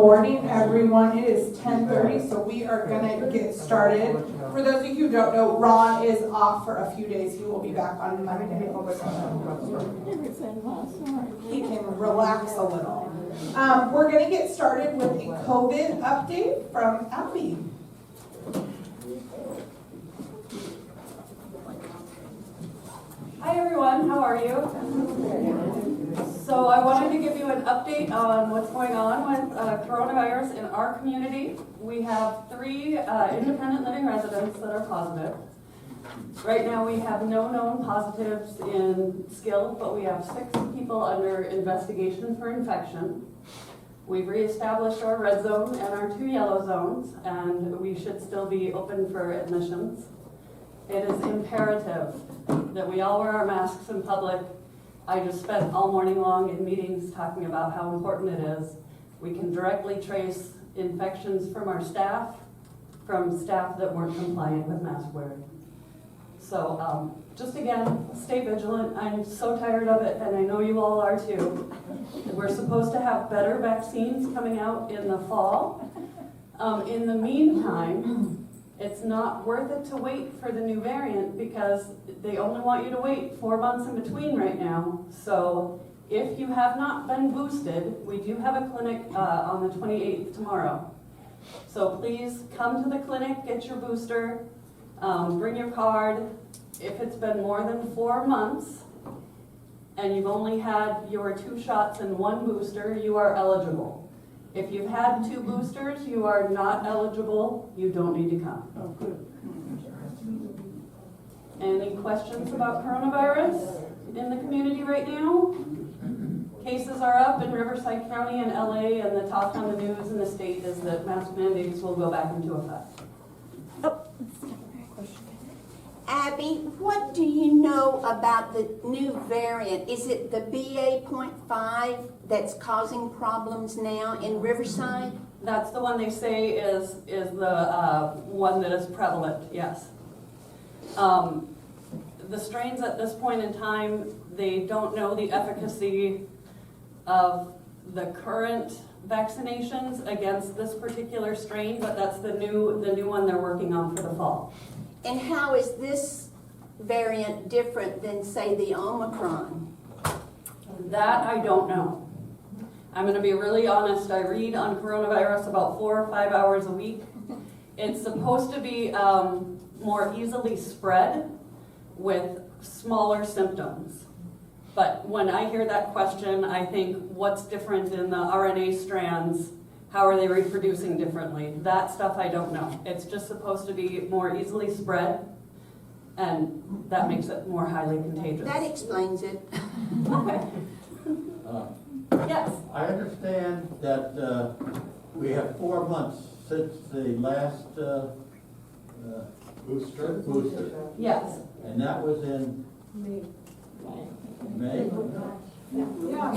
morning, everyone. It is 10:30, so we are gonna get started. For those of you who don't know, Ron is off for a few days. He will be back on Monday. He can relax a little. We're gonna get started with a COVID update from Abby. Hi everyone, how are you? So I wanted to give you an update on what's going on with coronavirus in our community. We have 3 independent living residents that are positive. Right now we have no known positives in Skill, but we have 6 people under investigation for infection. We've reestablished our red zone and our 2 yellow zones, and we should still be open for admissions. It is imperative that we all wear our masks in public. I just spent all morning long in meetings talking about how important it is. We can directly trace infections from our staff, from staff that weren't compliant with mask wearing. So just again, stay vigilant. I'm so tired of it, and I know you all are too. We're supposed to have better vaccines coming out in the fall. In the meantime, it's not worth it to wait for the new variant because they only want you to wait 4 months in between right now. So if you have not been boosted, we do have a clinic on the 28th tomorrow. So please come to the clinic, get your booster, bring your card. If it's been more than 4 months and you've only had your 2 shots and 1 booster, you are eligible. If you've had 2 boosters, you are not eligible. You don't need to come. Oh, good. Any questions about coronavirus in the community right now? Cases are up in Riverside County and LA, and the talk on the news in the state is that mask mandates will go back into effect. Abby, what do you know about the new variant? Is it the BA.5 that's causing problems now in Riverside? That's the one they say is the one that is prevalent, yes. The strains at this point in time, they don't know the efficacy of the current vaccinations against this particular strain, but that's the new one they're working on for the fall. And how is this variant different than, say, the Omicron? That I don't know. I'm going to be really honest. I read on coronavirus about 4 or 5 hours a week. It's supposed to be more easily spread with smaller symptoms. But when I hear that question, I think, what's different in the RNA strands? How are they reproducing differently? That stuff I don't know. It's just supposed to be more easily spread, and that makes it more highly contagious. That explains it. Okay. Yes. I understand that we have 4 months since the last booster. Yes. And that was in May? Yeah,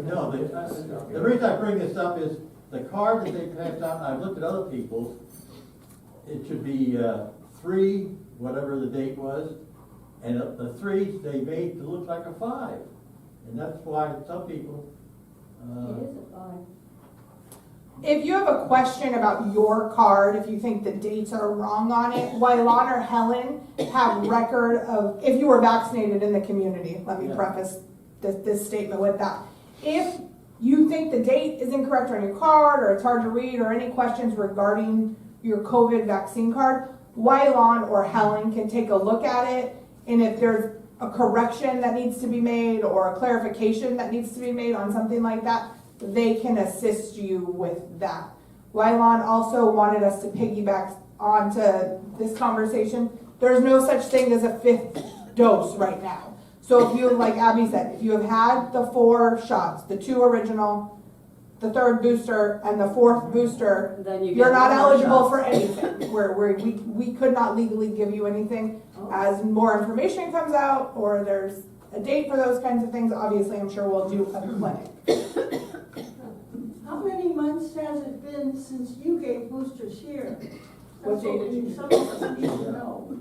No, the reason I bring this up is the card that they passed out, and I've looked at other people's, it should be 3, whatever the date was, and the 3s they made to look like a 5. And that's why some people... It is a 5. If you have a question about your card, if you think the dates are wrong on it, Wylan or Helen have record of, if you were vaccinated in the community, let me preface this statement with that. If you think the date is incorrect on your card or it's hard to read or any questions regarding your COVID vaccine card, Wylan or Helen can take a look at it, and if there's a correction that needs to be made or a clarification that needs to be made on something like that, they can assist you with that. Wylan also wanted us to piggyback onto this conversation. There's no such thing as a 5th dose right now. So if you, like Abby said, if you have had the 4 shots, the 2 original, the 3rd booster, and the 4th booster, Then you're not eligible shots. for anything. We could not legally give you anything. As more information comes out or there's a date for those kinds of things, obviously I'm sure we'll do a clinic. How many months has it been since you gave boosters here? What date did you? Some of us need to know.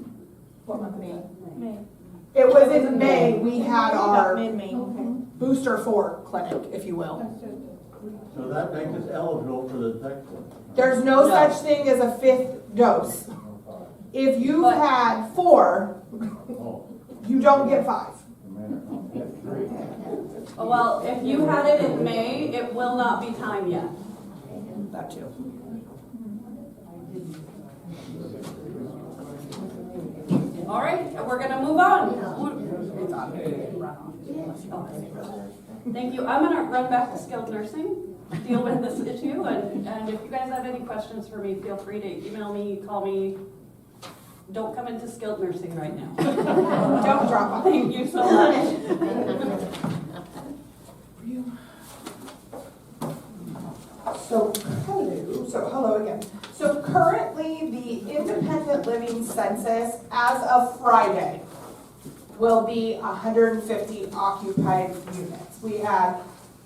What month of May? May. It was in May. We had our Mid-May. booster 4 clinic, if you will. So that makes us eligible for the next one. There's no No. such thing as a 5th dose. If you've But- had 4, Oh, you don't get 5. Well, if you had it in May, it will not be time yet. That too. All right, we're gonna move on. Thank you. I'm gonna run back to skilled nursing, deal with this issue, and if you guys have any questions for me, feel free to email me, call me. Don't come into skilled nursing right now. Don't drop off. Thank you so much. Hello again. So currently, the independent living census as of Friday will be 150 occupied units. We had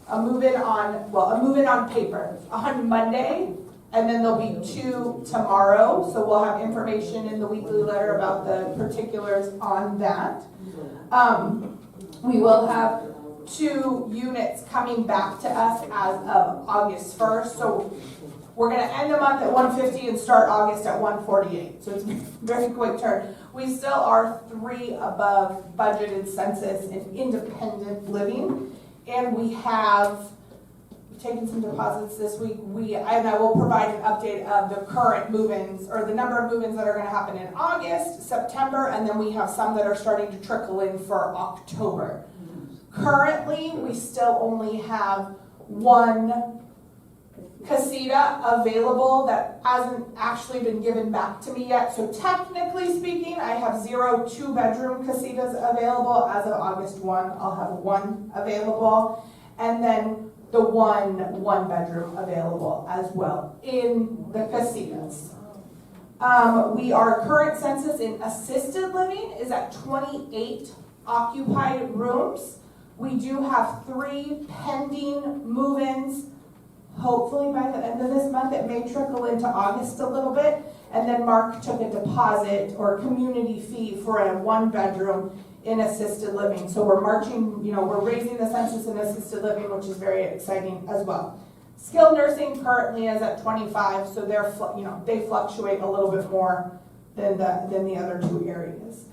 a move-in on paper on Monday, and then there'll be 2 tomorrow. So we'll have information in the weekly letter about the particulars on that. We will have 2 units coming back to us as of August 1st. So we're gonna end the month at 150 and start August at 148. So it's a very quick turn. We still are 3 above budgeted census in independent living. And we have taken some deposits this week. And I will provide an update of the current move-ins, or the number of move-ins that are gonna happen in August, September, and then we have some that are starting to trickle in for October. Currently, we still only have 1 casita available that hasn't actually been given back to me yet. So technically speaking, I have 0 2-bedroom casitas available. As of August 1, I'll have 1 available. And then the 1 1-bedroom available as well in the casitas. Our current census in assisted living is at 28 occupied rooms. We do have 3 pending move-ins. Hopefully by the end of this month, it may trickle into August a little bit. And then Mark took a deposit or community fee for a 1-bedroom in assisted living. So we're marching, we're raising the census in assisted living, which is very exciting as well. Skilled nursing currently is at 25, so they fluctuate a little bit more than the other 2 areas.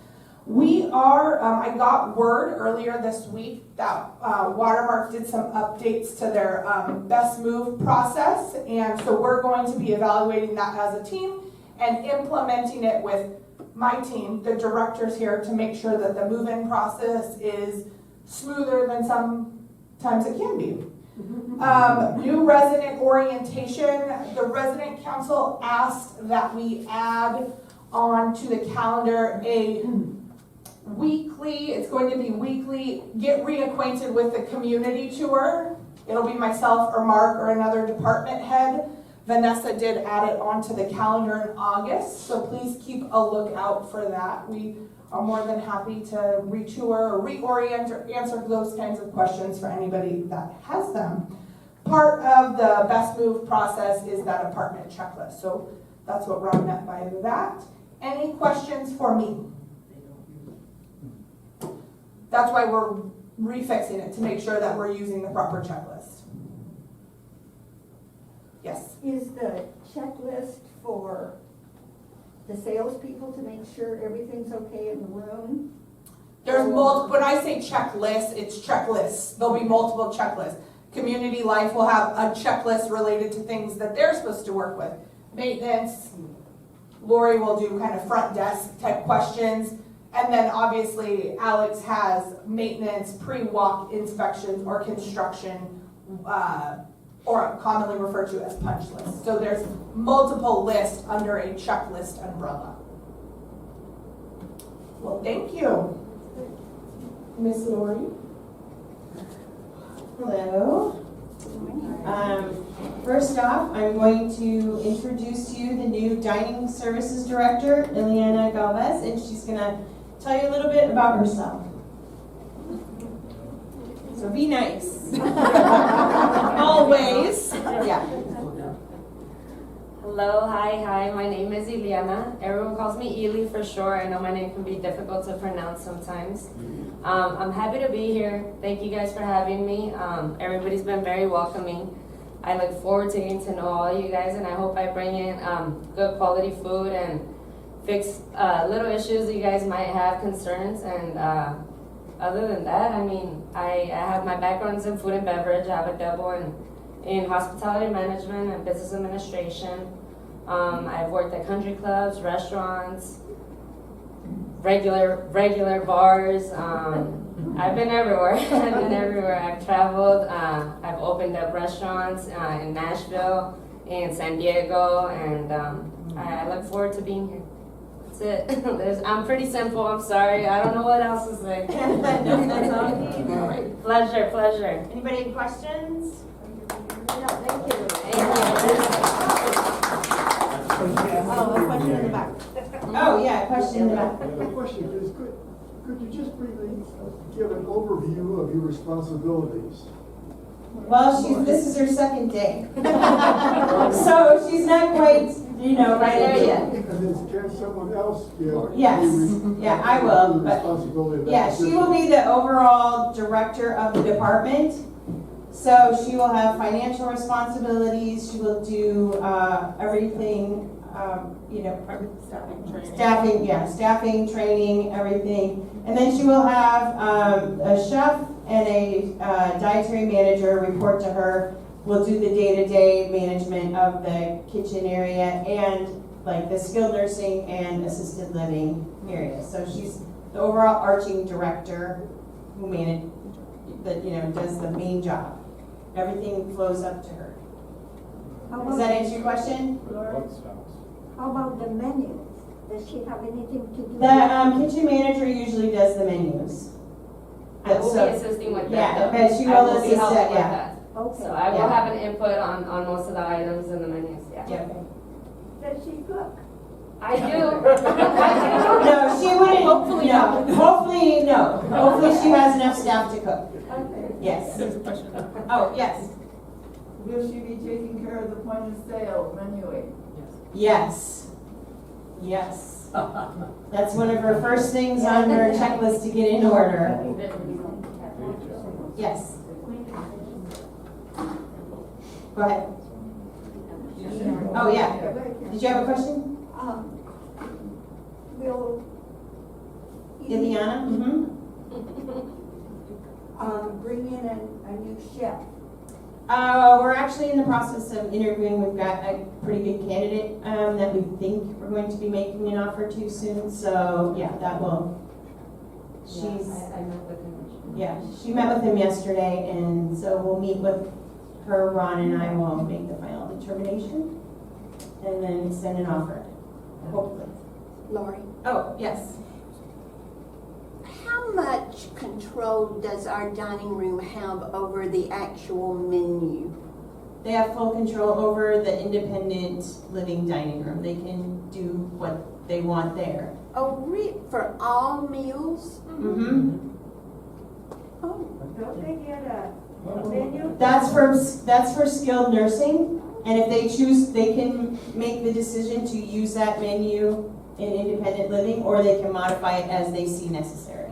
We are, I got word earlier this week that Watermark did some updates to their best move process, and so we're going to be evaluating that as a team and implementing it with my team, the directors here, to make sure that the move-in process is smoother than sometimes it can be. New resident orientation. The resident council asked that we add on to the calendar it's going to be weekly, get reacquainted with the community tour. It'll be myself or Mark or another department head. Vanessa did add it onto the calendar in August, so please keep a lookout for that. We are more than happy to retour or reorient or answer those kinds of questions for anybody that has them. Part of the best move process is that apartment checklist, so that's what we're meant by that. Any questions for me? That's why we're refixing it, to make sure that we're using the proper checklist. Yes? Is the checklist for the salespeople to make sure everything's okay in the room? There's multiple, when I say checklist, it's checklists. There'll be multiple checklists. Community Life will have a checklist related to things that they're supposed to work with. Maintenance, Lori will do kind of front desk type questions. And then obviously Alex has maintenance, pre-walk inspections, or construction, or commonly referred to as punch lists. So there's multiple lists under a checklist umbrella. Well, thank you. Miss Lori? Hello. First off, I'm going to introduce to you the new Dining Services Director, Ileana Galvez, and she's going to tell you a little bit about herself. So be nice. Always. Yeah. Hello, hi, my name is Ileana. Everyone calls me Ili for short. I know my name can be difficult to pronounce sometimes. I'm happy to be here. Thank you guys for having me. Everybody's been very welcoming. I look forward to getting to know all you guys, and I hope I bring in good quality food and fix little issues that you guys might have concerns. And other than that, I mean, I have my backgrounds in food and beverage. I have a double in hospitality management and business administration. I've worked at country clubs, restaurants, regular bars. I've been everywhere. I've traveled. I've opened up restaurants in Nashville, in San Diego, and I look forward to being here. That's it. I'm pretty simple. I'm sorry. I don't know what else to say. That's all you need. Pleasure. Anybody have questions? No, thank you. Oh, a question in the back. Oh, yeah, a question in the back. The question is, could you just briefly give an overview of your responsibilities? Well, this is her second day. So she's not quite, right there yet. And then can someone else give? Yes, yeah, I will, the but, responsibility of that yeah, she will position? be the overall director of the department. So she will have financial responsibilities, she will do, everything, staffing, training, everything. And then she will have, a chef and a dietary manager report to her. Will do the day-to-day management of the kitchen area and like the skilled nursing and assisted living area. So she's the overall arching director who does the main job. Everything flows up to her. Does that answer your question? How about the menus? Does she have anything to do? The kitchen manager usually does the menus. I will So- be assisting with that. Yeah, though. but she I will be assist helping that, with yeah. that. Okay. So I will Yeah. have an input on most of the items in the menus, yeah. Yeah. Does she cook? I do. No, she wouldn't. Hopefully no. not. Hopefully, no. Hopefully she has enough staff to cook. Okay. Yes. Oh, yes. Will she be taking care of the point of sale menuing? Yes. Yes. That's one of her first things on her checklist to get in order. Yes. Go ahead. Oh, yeah. Did you have a question? Will you, Ileana? Mm-hmm. bring in a new chef? We're actually in the process of interviewing. We've got a pretty good candidate that we think we're going to be making an offer to soon. So yeah, that will. She's I met with him. yeah. She met with him yesterday, and so we'll meet with her. Ron and I will make the final determination, and then send an offer. Hopefully. Lori, Oh yes. how much control does our dining room have over the actual menu? They have full control over the independent living dining room. They can do what they want there. Oh, for all meals? Mm-hmm. Oh, Don't they get a menu? That's for skilled nursing, and if they choose, they can make the decision to use that menu in independent living, or they can modify it as they see necessary.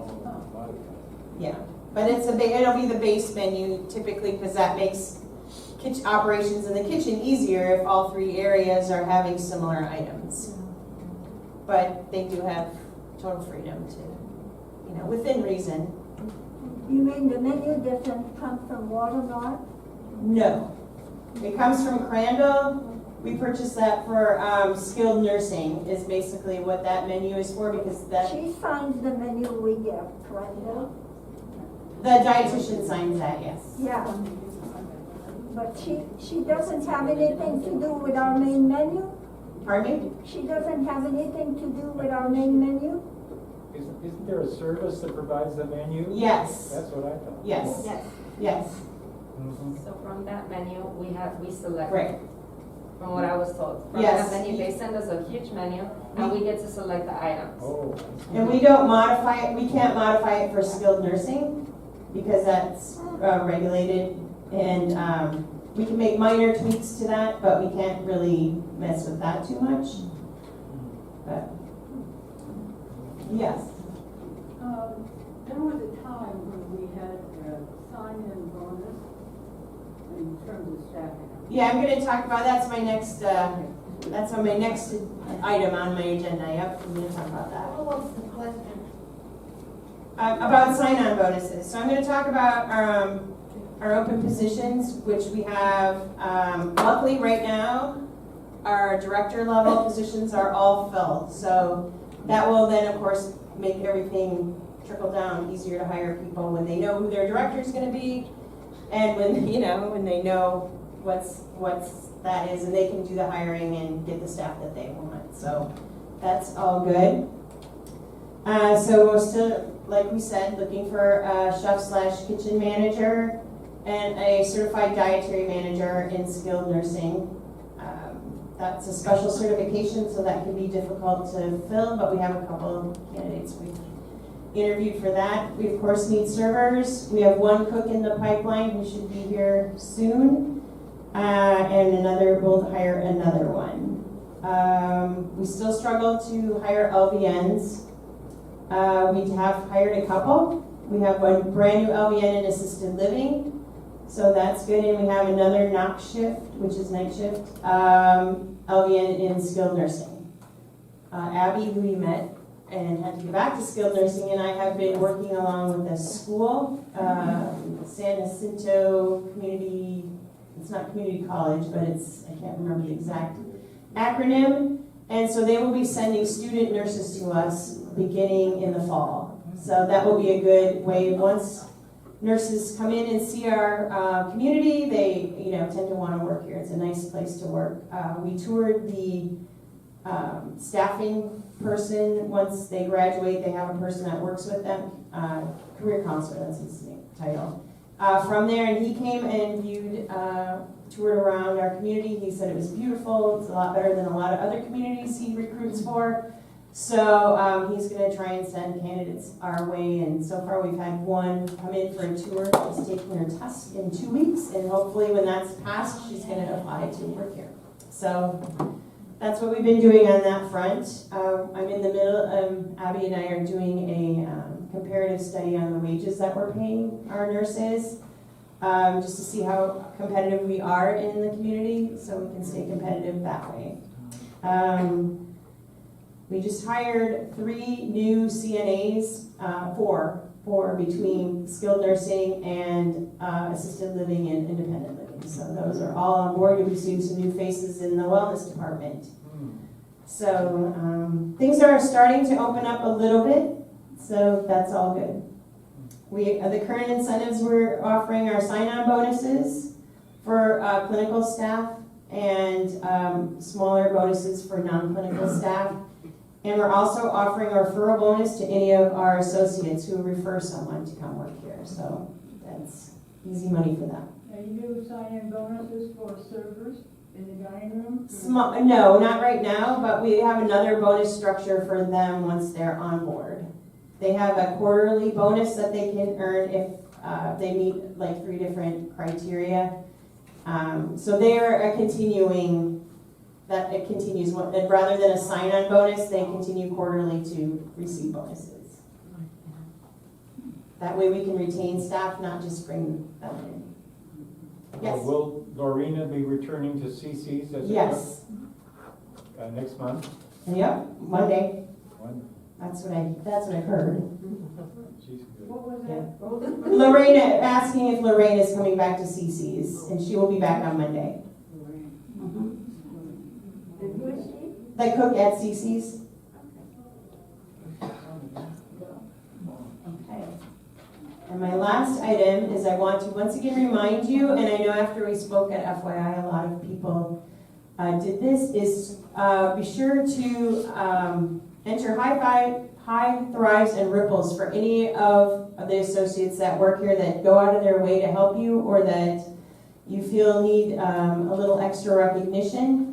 Yeah, but it'll be the base menu typically, because that makes kitchen operations in the kitchen easier if all three areas are having similar items. But they do have total freedom to, within reason. You mean the menu doesn't come from Watermark? No. It comes from Crandall. We purchased that for skilled nursing is basically what that menu is for, because She signs the menu we get, correct? the dietitian signs that, yes. Yeah. But she doesn't have anything to do with our main menu? Pardon me? She doesn't have anything to do with our main menu? Isn't there a service that provides the menu? Yes. That's what I thought. Yes. Yes. Yes. So from that menu, we select. Right. From what I was told. From Yes. that menu, they send us a huge menu, and we get to select the items. Oh. And we don't modify it. We can't modify it for skilled nursing because that's regulated, and we can make minor tweaks to that, but we can't really mess with that too much. But yes. There was a time when we had a sign-in bonus in terms of staffing. Yeah, I'm gonna talk about, that's my next item on my agenda, yep, I'm gonna talk about that. What was the question? About sign-on bonuses. So I'm gonna talk about our open positions, which we have, luckily right now, our director level positions are all filled. So that will then, of course, make everything trickle down, easier to hire people when they know who their director's gonna be, and when, when they know what's that is, and they can do the hiring and get the staff that they want. So that's all good. So we're still, like we said, looking for a chef/kitchen manager and a certified dietary manager in skilled nursing. That's a special certification, so that can be difficult to fill, but we have a couple candidates we've interviewed for that. We of course need servers. We have one cook in the pipeline who should be here soon, and we'll hire another one. We still struggle to hire LVNs. We have hired a couple. We have one brand new LVN in assisted living, so that's good, and we have another knock shift, which is night shift, LVN in skilled nursing. Abby, who you met and had to go back to skilled nursing, and I have been working along with a school, San Jacinto Community, it's not community college, but I can't remember the exact acronym, and so they will be sending student nurses to us beginning in the fall. So that will be a good way, once nurses come in and see our community, they tend to want to work here. It's a nice place to work. We toured the staffing person. Once they graduate, they have a person that works with them, career counselor, that's his title. From there, and he came and toured around our community. He said it was beautiful. It's a lot better than a lot of other communities he recruits for. So he's going to try and send candidates our way, and so far we've had one come in for a tour. She's taking her test in 2 weeks, and hopefully when that's passed, she's going to apply to work here. So that's what we've been doing on that front. I'm in the middle, Abby and I are doing a comparative study on the wages that we're paying our nurses, just to see how competitive we are in the community, so we can stay competitive that way. We just hired 3 new CNAs, four between skilled nursing and assisted living and independent living. So those are all on board. You'll be seeing some new faces in the wellness department. So things are starting to open up a little bit, so that's all good. The current incentives we're offering are sign-on bonuses for clinical staff and smaller bonuses for non-clinical staff. And we're also offering a referral bonus to any of our associates who refer someone to come work here. So that's easy money for them. Are you do sign-in bonuses for servers in the dining room? No, not right now, but we have another bonus structure for them once they're on board. They have a quarterly bonus that they can earn if they meet like 3 different criteria. So they are continuing. That it continues, rather than a sign-on bonus, they continue quarterly to receive bonuses. That way we can retain staff, not just bring them in. Yes? Will Lorena be returning to CC's? Yes. Next month? Yep, Monday. When? That's what I've heard. She's good. What was that? Lorena, asking if Lorena is coming back to CC's, and she will be back on Monday. And who is she? The cook at CC's. Okay. And my last item is I want to once again remind you, and I know after we spoke at FYI, a lot of people did this, is be sure to enter high thrives and ripples for any of the associates that work here that go out of their way to help you or that you feel need a little extra recognition.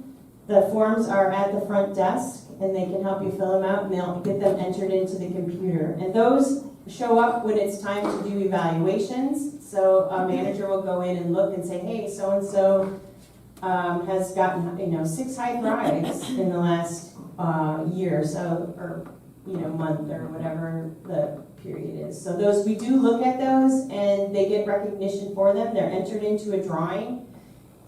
The forms are at the front desk, and they can help you fill them out, and they'll get them entered into the computer. And those show up when it's time to do evaluations. So a manager will go in and look and say, hey, so-and-so has gotten 6 high thrives in the last year, so or month or whatever the period is. So those, we do look at those, and they get recognition for them. They're entered into a drawing.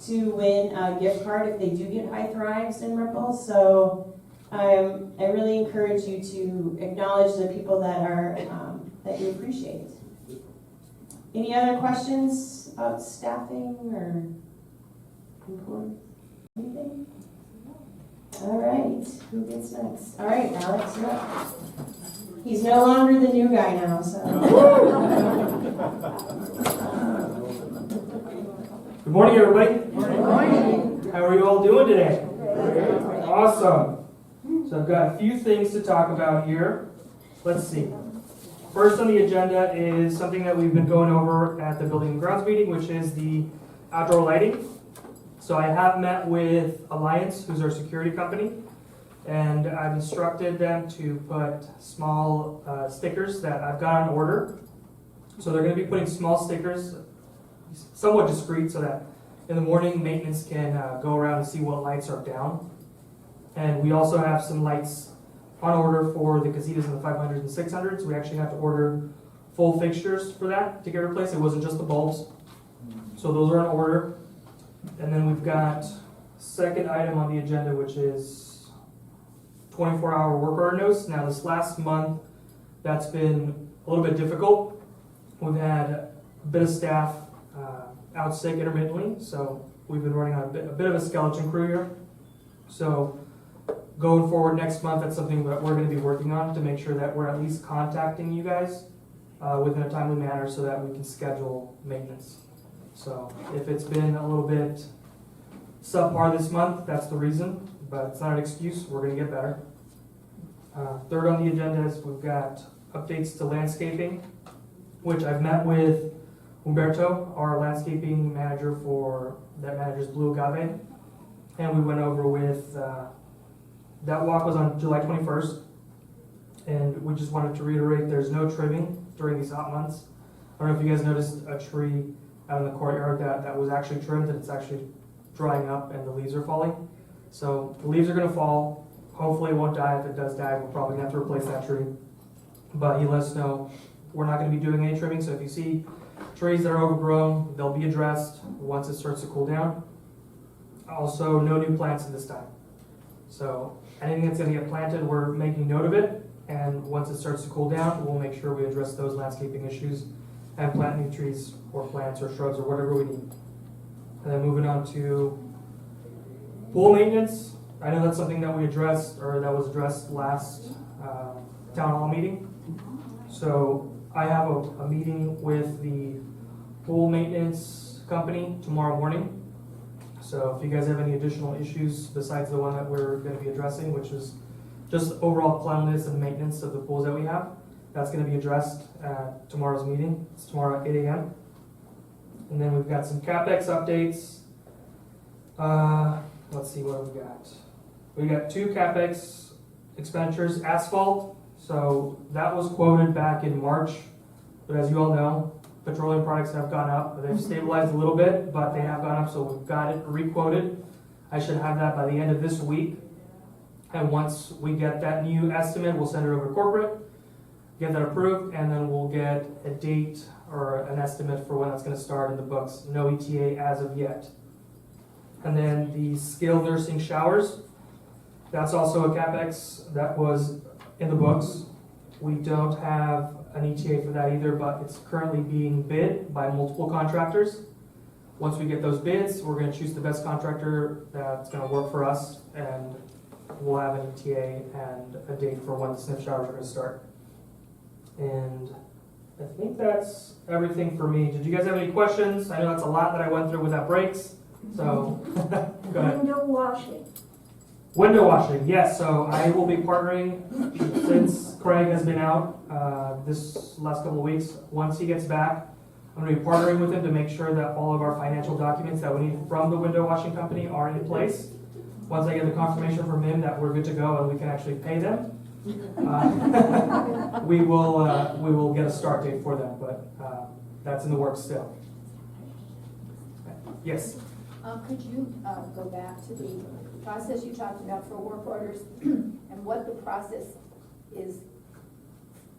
to win a gift card if they do get high thrives in Ripple. So I really encourage you to acknowledge the people that are that you appreciate. Any other questions about staffing or employees? Anything? All right, who gets next? All right, Alex, you're up. He's no longer the new guy now, so. Good morning, everybody. Good morning. How are you all doing today? Awesome. So I've got a few things to talk about here. Let's see. First on the agenda is something that we've been going over at the Building and Grounds meeting, which is the outdoor lighting. So I have met with Alliance, who's our security company, and I've instructed them to put small stickers that I've got on order. So they're going to be putting small stickers, somewhat discreet, so that in the morning maintenance can go around and see what lights are down. And we also have some lights on order for the casitas in the 500s and 600s. We actually have to order full fixtures for that to get replaced. It wasn't just the bulbs. So those are on order. And then we've got second item on the agenda, which is 24-hour work order notice. Now this last month, that's been a little bit difficult. We've had a bit of staff out sick intermittently, so we've been running on a bit of a skeleton crew here. So going forward next month, that's something that we're going to be working on to make sure that we're at least contacting you guys within a timely manner so that we can schedule maintenance. So if it's been a little bit subpar this month, that's the reason, but it's not an excuse. We're going to get better. Third on the agenda is we've got updates to landscaping, which I've met with Humberto, our landscaping manager that manages Blue Agave, and we went over with that walk was on July 21st, and we just wanted to reiterate there's no trimming during these hot months. I don't know if you guys noticed a tree out in the courtyard that was actually trimmed, and it's actually drying up and the leaves are falling. So the leaves are going to fall. Hopefully it won't die. If it does die, we're probably going to have to replace that tree. But he let us know we're not going to be doing any trimming, so if you see trees that are overgrown, they'll be addressed once it starts to cool down. Also, no new plants at this time. So anything that's going to get planted, we're making note of it, and once it starts to cool down, we'll make sure we address those landscaping issues and plant new trees or plants or shrubs or whatever we need. And then moving on to pool maintenance. I know that's something that we addressed, or that was addressed last town hall meeting. So I have a meeting with the pool maintenance company tomorrow morning. So if you guys have any additional issues besides the one that we're going to be addressing, which is just overall cleanliness and maintenance of the pools that we have, that's going to be addressed at tomorrow's meeting. It's tomorrow at 8 a.m. And then we've got some CapEx updates. Let's see what we got. We got 2 CapEx expenditures. Asphalt, so that was quoted back in March, but as you all know, petroleum products have gone up. They've stabilized a little bit, but they have gone up, so we've got it re-quoted. I should have that by the end of this week. And once we get that new estimate, we'll send it over to corporate, get that approved, and then we'll get a date or an estimate for when that's going to start in the books. No ETA as of yet. And then the skilled nursing showers, that's also a CapEx that was in the books. We don't have an ETA for that either, but it's currently being bid by multiple contractors. Once we get those bids, we're going to choose the best contractor that's going to work for us, and we'll have an ETA and a date for when the sniff showers are going to start. And I think that's everything for me. Did you guys have any questions? I know that's a lot that I went through without breaks, so go ahead. Window washing. Window washing, yes. So I will be partnering since Craig has been out this last couple of weeks. Once he gets back, I'm going to be partnering with him to make sure that all of our financial documents that we need from the window washing company are in place. Once I get the confirmation from him that we're good to go and we can actually pay them, we will get a start date for them. But that's in the works still. Yes. Could you go back to the process you talked about for work orders and what the process is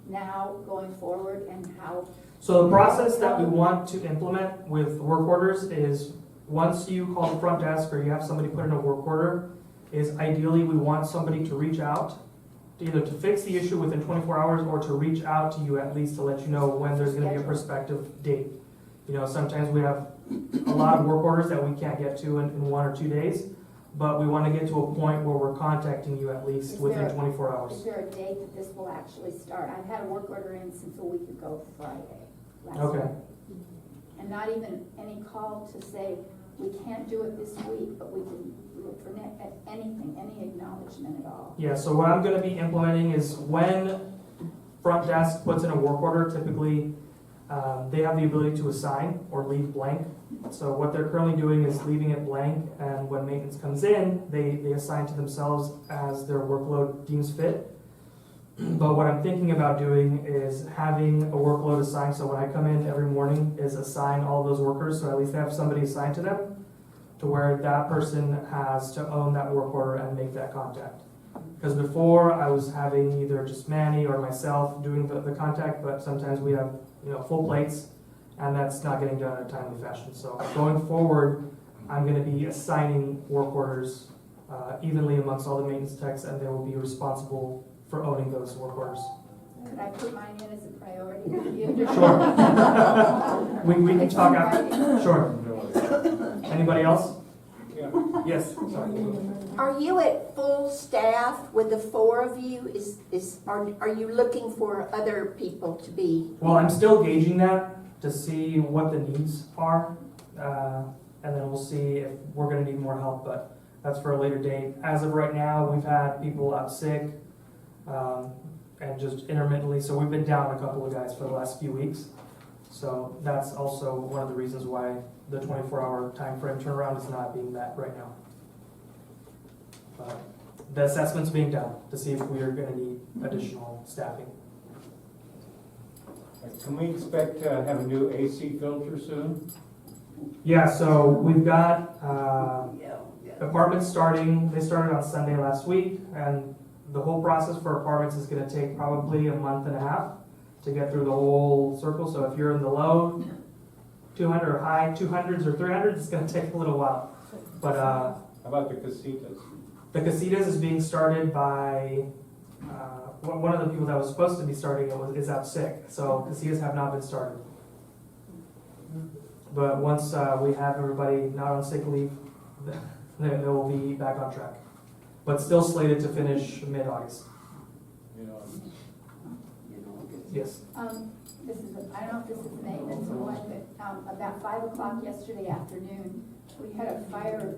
now going forward and how? So the process that we want to implement with work orders is once you call the front desk or you have somebody put in a work order, is ideally we want somebody to reach out, either to fix the issue within 24 hours or to reach out to you at least to let you know when there's going to be a prospective date. You know, sometimes we have a lot of work orders that we can't get to in 1 or 2 days, but we want to get to a point where we're contacting you at least within 24 hours. Is there a date that this will actually start? I've had a work order in since a week ago Friday, last Okay. week. And not even any call to say, we can't do it this week, but we can look for anything, any acknowledgement at all. Yeah, so what I'm going to be implementing is when front desk puts in a work order, typically they have the ability to assign or leave blank. So what they're currently doing is leaving it blank, and when maintenance comes in, they assign to themselves as their workload deems fit. But what I'm thinking about doing is having a workload assigned, so when I come in every morning is assign all those workers, so at least they have somebody assigned to them, to where that person has to own that work order and make that contact. Because before I was having either just Manny or myself doing the contact, but sometimes we have full plates, and that's not getting done in a timely fashion. So going forward, I'm going to be assigning work orders evenly amongst all the maintenance techs, and they will be responsible for owning those work orders. Could I put mine in as a priority with you? Sure. we can talk after. Sure. Anybody else? Yeah. Yes. Sorry. Are you at full staff with the 4 of you? Are you looking for other people to be? Well, I'm still gauging that to see what the needs are, and then we'll see if we're going to need more help, but that's for a later date. As of right now, we've had people out sick, and just intermittently, so we've been down a couple of guys for the last few weeks. So that's also one of the reasons why the 24-hour time frame turnaround is not being met right now. The assessment's being done to see if we are going to need additional staffing. Can we expect to have a new AC filter soon? Yeah, so we've got apartments starting. They started on Sunday last week, and the whole process for apartments is going to take probably a month and a half to get through the whole circle. So if you're in the low 200 or high 200s or 300s, it's going to take a little while. But How about the casitas? the casitas is being started by one of the people that was supposed to be starting it is out sick. So casitas have not been started. But once we have everybody not on sick leave, they will be back on track. But still slated to finish mid-August. Yes. I don't know if this is maintenance or what, but about 5 o'clock yesterday afternoon, we had a fire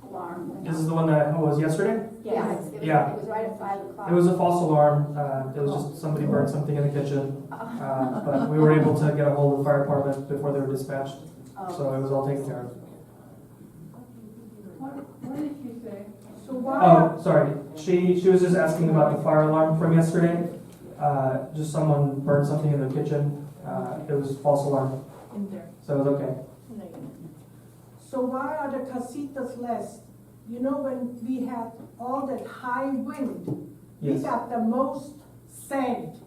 alarm. This is the one that was yesterday? Yeah, it was right at 5 o'clock. It was a false alarm. It was just somebody burned something in the kitchen. But we were able to get a hold of the fire department before they were dispatched. So it was all taken care of. What did she say? So why? Oh, sorry. She was just asking about the fire alarm from yesterday. Just someone burned something in the kitchen. It was a false alarm. In there. So it was okay. So why are the casitas less? You know, when we had all that high wind, we Yes. got the most sand.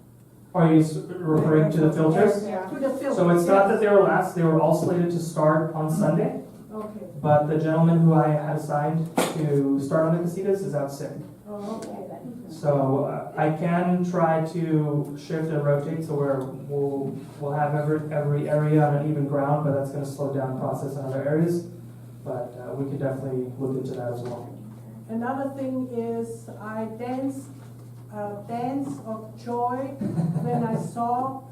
Are you referring to the filters? To the filters. So it's not that they were last. They were all slated to start on Sunday. Okay. But the gentleman who I had assigned to start on the casitas is out sick. Oh, okay. So I can try to shift and rotate so where we'll have every area on an even ground, but that's going to slow down the process in other areas. But we could definitely look into that as well. Another thing is I danced dance of joy when I saw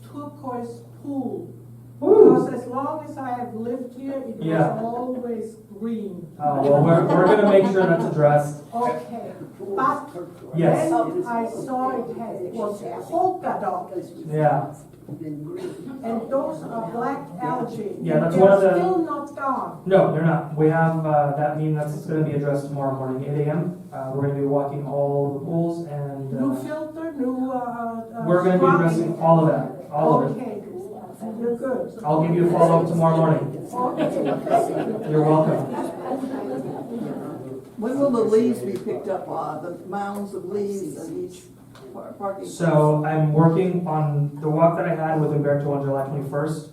turquoise pool. Because as long as I have lived here, it was always green. Well, we're going to make sure that's addressed. Okay, but Yes. then I saw it was polka dot, Yeah. and those are black algae. Yeah, that's one of the- They're still not gone. No, they're not. We have that meeting that's going to be addressed tomorrow morning, 8 a.m. We're going to be walking all the pools and New filter, new we're going to be addressing all of that. All of it. Okay, you're good. I'll give you a follow-up tomorrow morning. Okay. You're welcome. When will the leaves be picked up, the mounds of leaves in each parking? So I'm working on the walk that I had with Umberto on July 21st.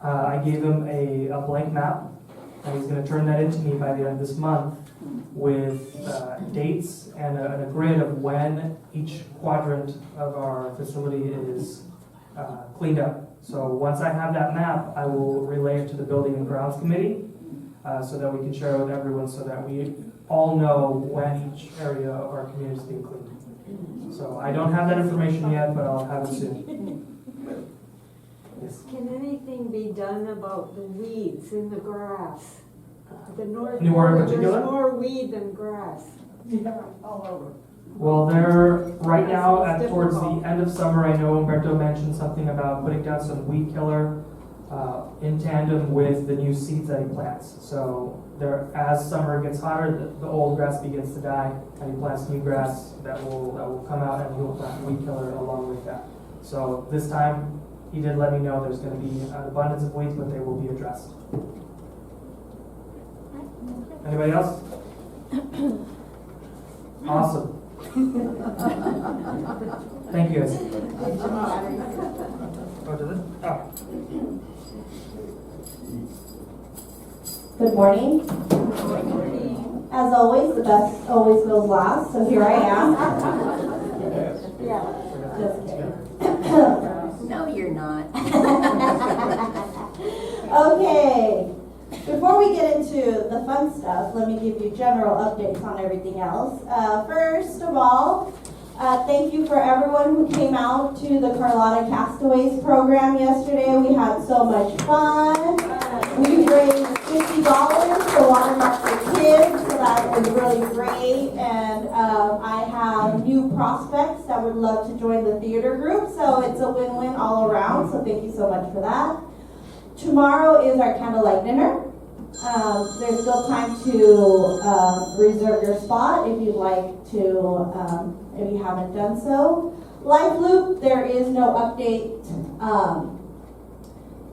I gave him a blank map, and he's gonna turn that into me by the end of this month with dates and a grid of when each quadrant of our facility is cleaned up. So once I have that map, I will relay it to the Building and Grounds Committee so that we can share it with everyone so that we all know when each area of our community is being cleaned. So I don't have that information yet, but I'll have it soon. Yes. Can anything be done about the weeds in the grass? The north Anywhere in part, particular? there's more weed than grass. All over. Well, they're right now towards the end of summer. I know Umberto mentioned something about putting down some weed killer in tandem with the new seeds that he plants. So as summer gets hotter, the old grass begins to die, and he plants new grass that will come out, and he'll plant weed killer along with that. So this time, he did let me know there's going to be an abundance of weeds, but they will be addressed. Anybody else? Awesome. Thank you, guys. Oh, did it? Oh. Good morning. As always, the best always goes last, so here I am. Just kidding. No, you're not. Okay. Before we get into the fun stuff, let me give you general updates on everything else. First of all, thank you for everyone who came out to the Carlotta Castaways program yesterday. We had so much fun. We raised $50 for Watermark for Kids, so that was really great. And I have new prospects that would love to join the theater group, so it's a win-win all around, so thank you so much for that. Tomorrow is our candlelight dinner. There's still time to reserve your spot if you'd like to, if you haven't done so. Life Loop, there is no update.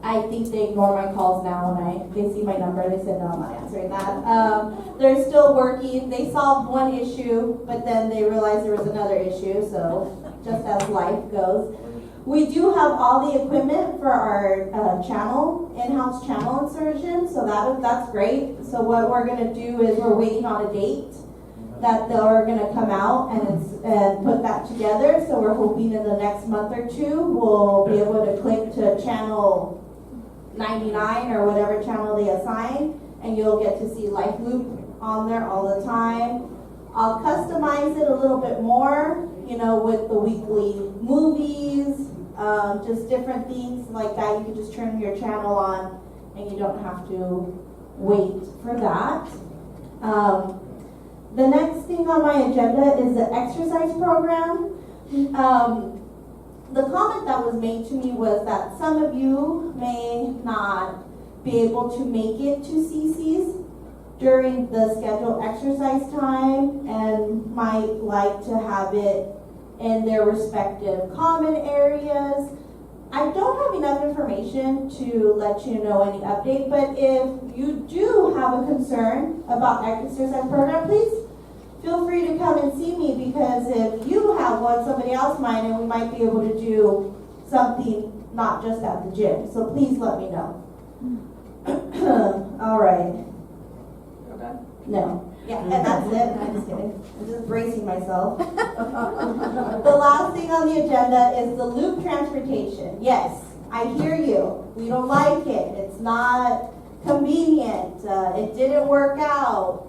I think they ignore my calls now when they see my number. They said, no, I'm not answering that. They're still working. They solved one issue, but then they realized there was another issue, so just as life goes. We do have all the equipment for our in-house channel insertion, so that's great. So what we're going to do is we're waiting on a date that they're going to come out and put that together. So we're hoping in the next month or two we'll be able to click to channel 99 or whatever channel they assign, and you'll get to see Life Loop on there all the time. I'll customize it a little bit more, with the weekly movies, just different things like that. You can just turn your channel on and you don't have to wait for that. The next thing on my agenda is the exercise program. The comment that was made to me was that some of you may not be able to make it to CC's during the scheduled exercise time and might like to have it in their respective common areas. I don't have enough information to let you know any update, but if you do have a concern about exercise program, please feel free to come and see me, because if you have one, somebody else might, and we might be able to do something not just at the gym. So please let me know. All right. Okay. No. Yeah, and that's it. I'm just kidding. I'm just bracing myself. The last thing on the agenda is the loop transportation. Yes, I hear you. We don't like it. It's not convenient. It didn't work out,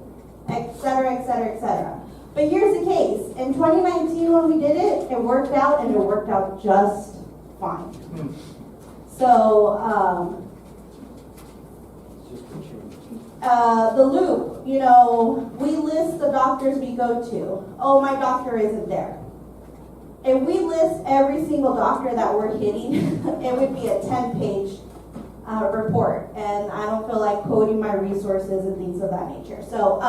etc., etc., etc. But here's the case. In 2019, when we did it, it worked out, and it worked out just fine. So, the loop, we list the doctors we go to. Oh, my doctor isn't there. If we list every single doctor that we're hitting, it would be a 10-page report, and I don't feel like quoting my resources and things of that nature. So,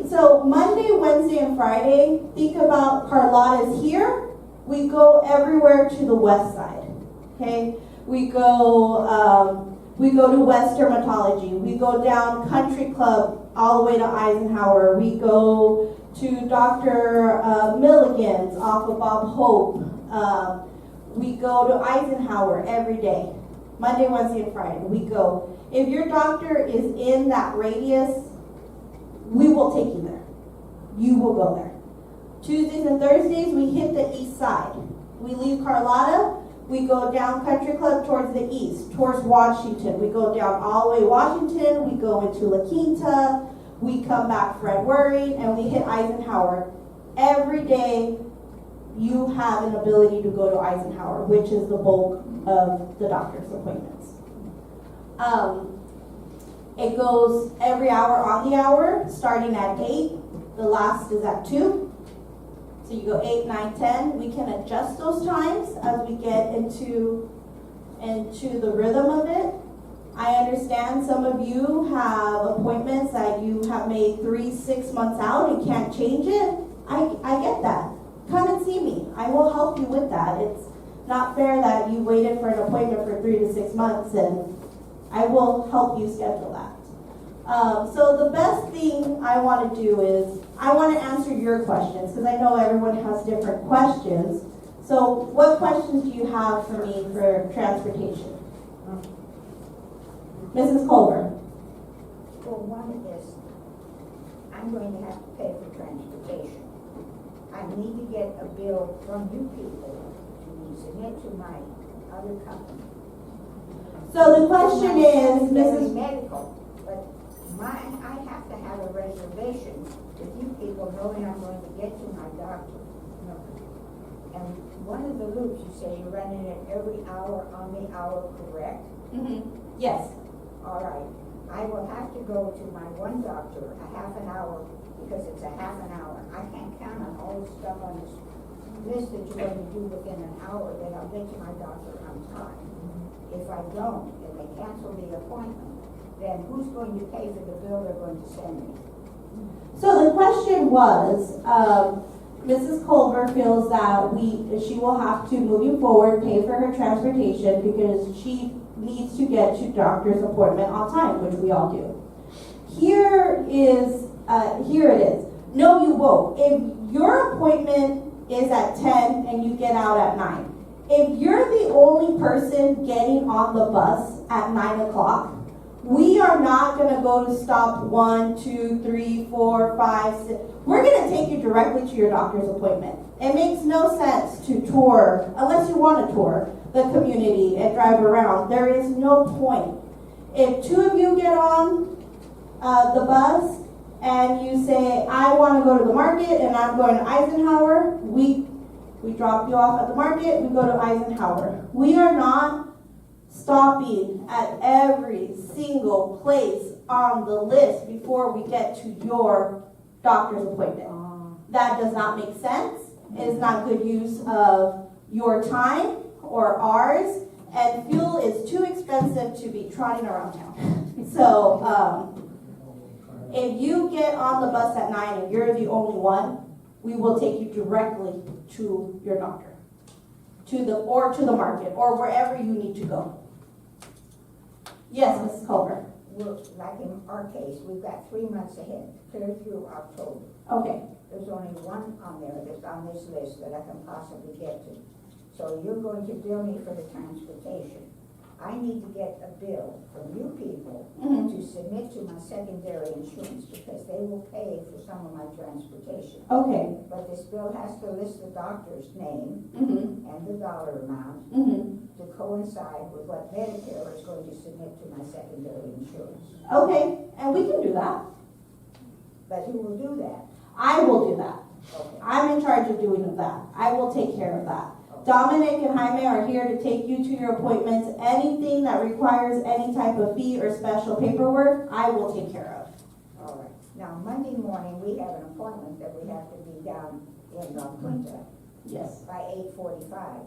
so Monday, Wednesday, and Friday, think about Carlotta's here. We go everywhere to the west side. Okay, we go to West Dermatology. We go down Country Club all the way to Eisenhower. We go to Dr. Milligan's off of Bob Hope. We go to Eisenhower every day, Monday, Wednesday, and Friday. We go. If your doctor is in that radius, we will take you there. You will go there. Tuesdays and Thursdays, we hit the east side. We leave Carlotta, we go down Country Club towards the east, towards Washington. We go down all the way Washington, we go into La Quinta, we come back Fred Waring, and we hit Eisenhower. Every day, you have an ability to go to Eisenhower, which is the bulk of the doctor's appointments. It goes every hour on the hour, starting at 8. The last is at 2. So you go 8, 9, 10. We can adjust those times as we get into the rhythm of it. I understand some of you have appointments that you have made 3-6 months out and can't change it. I get that. Come and see me. I will help you with that. It's not fair that you waited for an appointment for 3 to 6 months, and I will help you schedule that. So the best thing I want to do is I want to answer your questions, because I know everyone has different questions. So what questions do you have for me for transportation? Mrs. Culver. Well, one is, I'm going to have to pay for transportation. I need to get a bill from you people to submit to my other company. So the question is, Mrs. Mrs. Medical, but mine, I have to have a reservation with you people knowing I'm going to get to my doctor. And one of the loops, you say you're running it every hour on the hour, correct? Mm-hmm. Yes. All right. I will have to go to my one doctor a half an hour because it's a half an hour. I can't count on all the stuff on this list that you're going to do within an hour that I'll get to my doctor on time. If I don't, and they cancel the appointment, then who's going to pay for the bill they're going to send me? So the question was, Mrs. Culver feels that she will have to, moving forward, pay for her transportation because she needs to get to doctor's appointment on time, which we all do. Here it is. No, you won't. If your appointment is at 10 and you get out at 9, if you're the only person getting on the bus at 9 o'clock, we are not going to go to stop 1, 2, 3, 4, 5, 6. We're going to take you directly to your doctor's appointment. It makes no sense to tour, unless you want to tour the community and drive around. There is no point. If 2 of you get on the bus and you say, I want to go to the market and I'm going to Eisenhower, we drop you off at the market, we go to Eisenhower. We are not stopping at every single place on the list before we get to your doctor's appointment. That does not make sense. It is not good use of your time or ours, and fuel is too expensive to be trotting around town. So if you get on the bus at 9 and you're the only one, we will take you directly to your doctor, to the market, or wherever you need to go. Yes, Mrs. Culver. Well, like in our case, we've got 3 months ahead, clear through October. Okay. There's only one on there that's on this list that I can possibly get to. So you're going to bill me for the transportation. I need to get a bill from you people to submit to my secondary insurance because they will pay for some of my transportation. Okay. But this bill has to list the doctor's name and the dollar amount to coincide with what Medicare is going to submit to my secondary insurance. Okay, and we can do that. But who will do that? I will do that. Okay. I'm in charge of doing that. I will take care of that. Dominic and Jaime are here to take you to your appointments. Anything that requires any type of fee or special paperwork, I will take care of. All right. Now, Monday morning, we have an appointment that we have to be down in La Quinta Yes. by 8:45.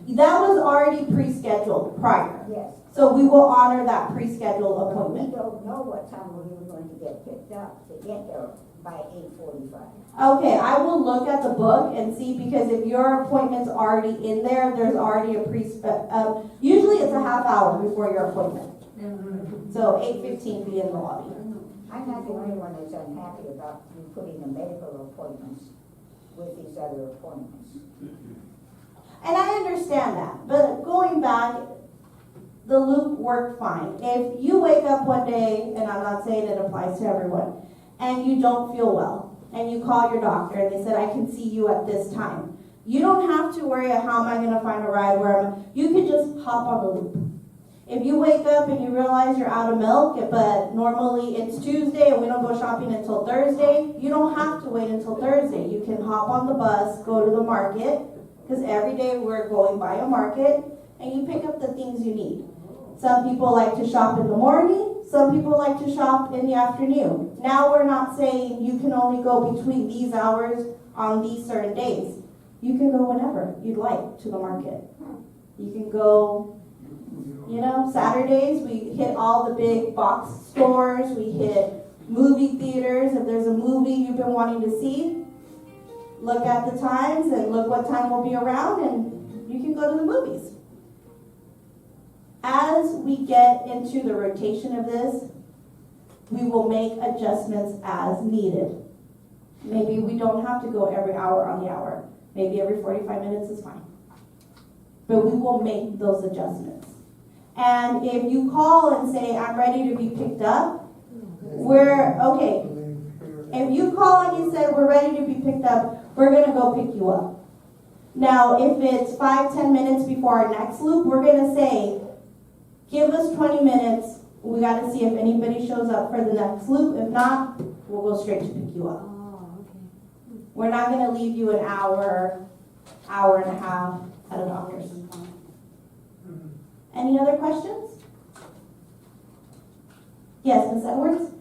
That was already pre-scheduled prior. Yes. So we will honor that pre-scheduled But we appointment. don't know what time we're even going to get picked up to get there by 8:45. Okay, I will look at the book and see, because if your appointment's already in there, there's already a usually it's a half hour before your appointment. So 8:15 be in the lobby. I'm not the only one that's unhappy about you putting the medical appointments with these other appointments. And I understand that, but going back, the loop worked fine. If you wake up one day, and I'm not saying it applies to everyone, and you don't feel well, and you call your doctor and they said, I can see you at this time. You don't have to worry, how am I gonna find a ride, you can just hop on the loop. If you wake up and you realize you're out of milk, but normally it's Tuesday and we don't go shopping until Thursday, you don't have to wait until Thursday. You can hop on the bus, go to the market, because every day we're going by a market, and you pick up the things you need. Some people like to shop in the morning, some people like to shop in the afternoon. Now we're not saying you can only go between these hours on these certain days. You can go whenever you'd like to the market. You can go, Saturdays we hit all the big box stores, we hit movie theaters. If there's a movie you've been wanting to see, look at the times and look what time we'll be around, and you can go to the movies. As we get into the rotation of this, we will make adjustments as needed. Maybe we don't have to go every hour on the hour. Maybe every 45 minutes is fine. But we will make those adjustments. And if you call and say, I'm ready to be picked up, okay. If you call and you said, we're ready to be picked up, we're going to go pick you up. Now, if it's 5-10 minutes before our next loop, we're going to say, give us 20 minutes. We got to see if anybody shows up for the next loop. If not, we'll go straight to pick you up. We're not going to leave you an hour and a half at a doctor's. Any other questions? Yes, Ms. Edwards?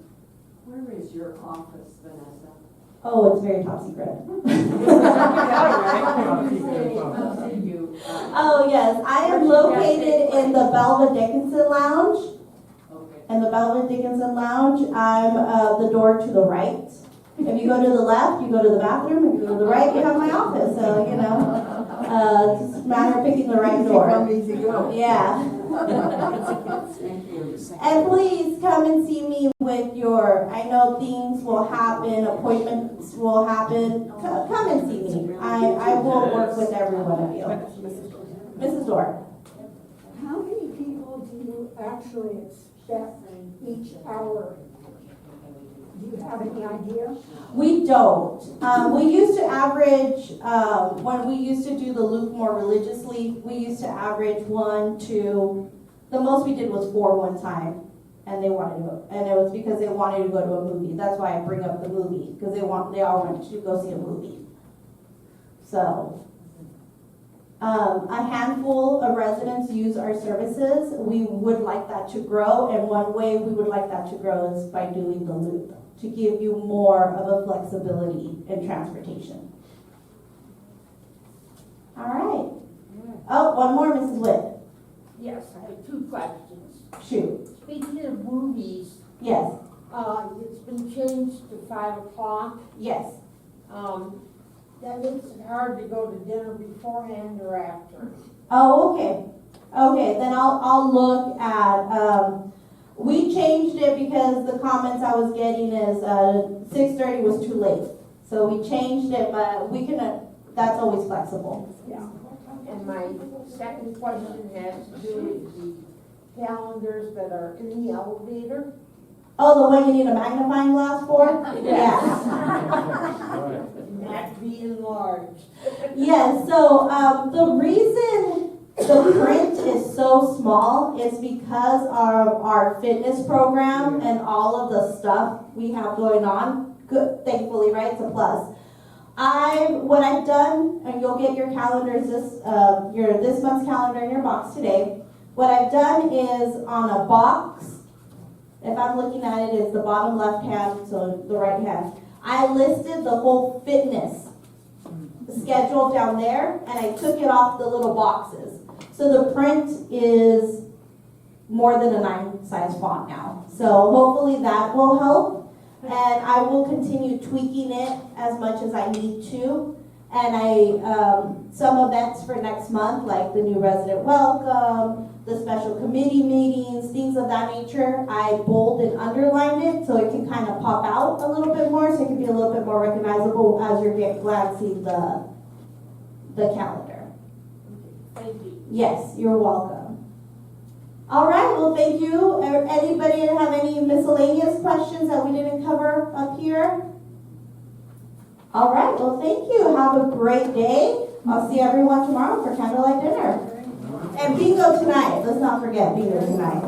Where is your office, Vanessa? Oh, it's very top secret. Oh, yes. I am located in the Belva Dickinson Lounge. In the Belva Dickinson Lounge, I'm the door to the right. If you go to the left, you go to the bathroom. If you go to the right, you have my office. So, it's just a matter of picking the right door. Easy go. Yeah. And please come and see me with I know things will happen, appointments will happen. Come and see me. I will work with every one of you. Mrs. Dorr. How many people do you actually expect each hour? Do you have any idea? We don't. We used to average, when we used to do the loop more religiously, we used to average 1, 2, the most we did was 4 one time. And they wanted to go, and it was because they wanted to go to a movie. That's why I bring up the movie, because they all wanted to go see a movie. So, a handful of residents use our services. We would like that to grow, and one way we would like that to grow is by doing the loop, to give you more of a flexibility in transportation. All right. Oh, one more, Mrs. Witt. Yes, I have 2 questions. Shoot. Speaking of movies, Yes. it's been changed to 5 o'clock. Yes. That makes it hard to go to dinner beforehand or after. Oh, okay. Okay, then I'll look at, we changed it because the comments I was getting is 6:30 was too late. So we changed it, but we can, that's always flexible. Yeah. And my second question has to do with the calendars that are in the elevator. Oh, the one you need a magnifying glass for? Yes. Yeah. Not be enlarged. Yes, so the reason the print is so small is because of our fitness program and all of the stuff we have going on. Good, thankfully, right? It's a plus. What I've done, and you'll get your calendars, this month's calendar in your box today. What I've done is on a box, if I'm looking at it, is the bottom left hand, so the right hand. I listed the whole fitness schedule down there, and I took it off the little boxes. So the print is more than a 9-size font now. So hopefully that will help, and I will continue tweaking it as much as I need to. And some events for next month, like the new resident welcome, the special committee meetings, things of that nature, I bold and underlined it so it can kind of pop out a little bit more, so it can be a little bit more recognizable as you're glancing the calendar. Yes, you're welcome. All right, well, thank you. Anybody have any miscellaneous questions that we didn't cover up here? All right, well, thank you. Have a great day. I'll see everyone tomorrow for candlelight dinner. And bingo tonight. Let's not forget bingo tonight.